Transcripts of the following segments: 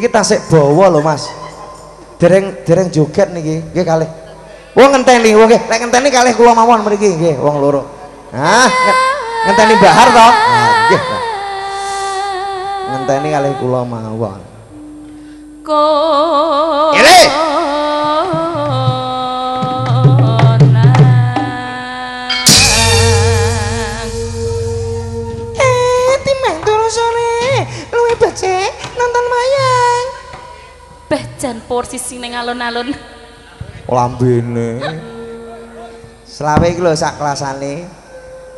Niki tasik bawa lho Mas. Dereng joget niki. Nggih kalih. Wong ngenteni, wong nggih, lek ngenteni kalih kula mawon mriki nggih, wong loro. Hah, ngenteni Bahar to? Nggih. Ngenteni kalih kula mawon. Ele. Timeng turu sore, luwih becik nonton wayang. Beh jan posisi ning alun-alun. Lambene. Selawe iki lho sak kelasane.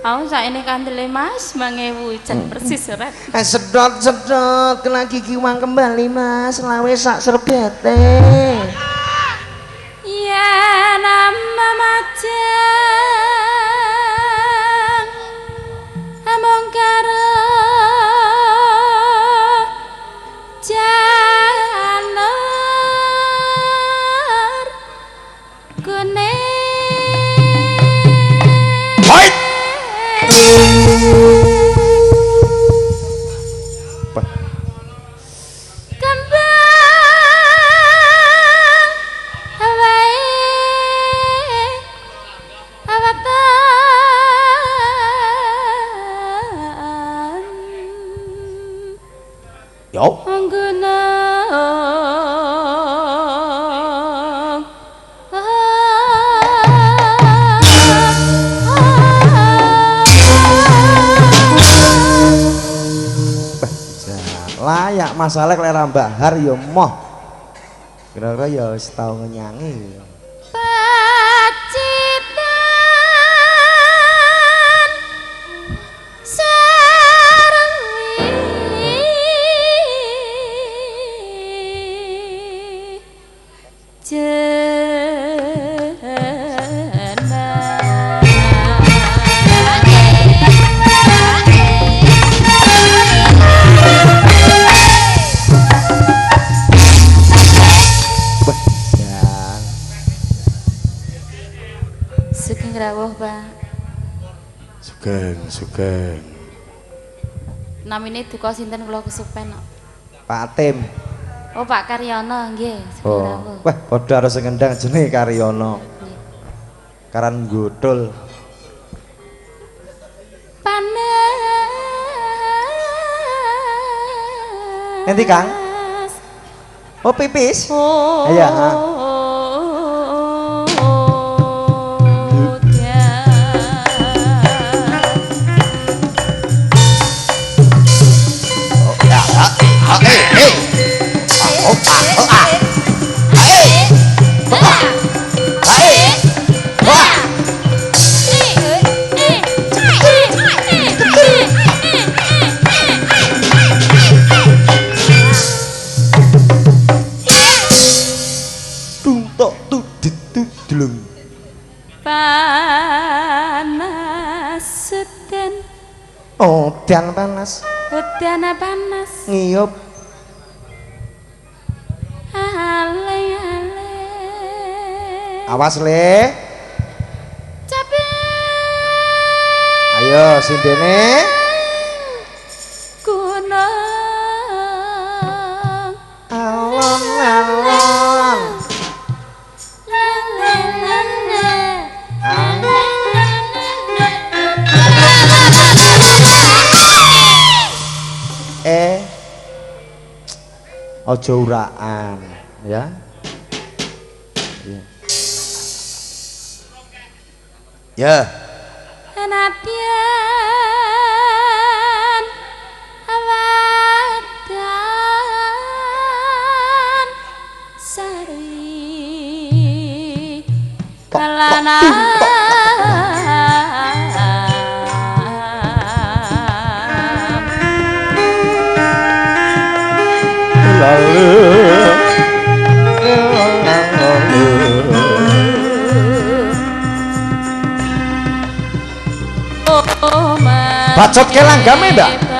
Aku saene kandele Mas 2000 jan persis ora. Sedot kena gigi uang kembali Mas, selawe sak serbete. Ya nama majang among karo jalar kuning. Fight! Yo. Layak masalah lek Mbak Har ya moh. Kira-kira ya wis tau nyanyi. Sugeng rawuh, Pak. Sugeng. Namine duka sinten kula kesupen kok. Pak Tim. Oh, Pak Karyono nggih, sugeng rawuh. Wah, padha karo sing ngendang jenenge Karyono. Karan Godhol. Panas. Nanti Kang. Oh, pipis. Oh. Iya, Panas sedan. Oh, dan panas. Udan panas. Ngiyup. Ale. Awas le. Capek. Ayo sindene. Gunung. Alon-alon. Ojo uraan ya. Ya. Anatian awadan sari kalana Bacot ke langgame ndak?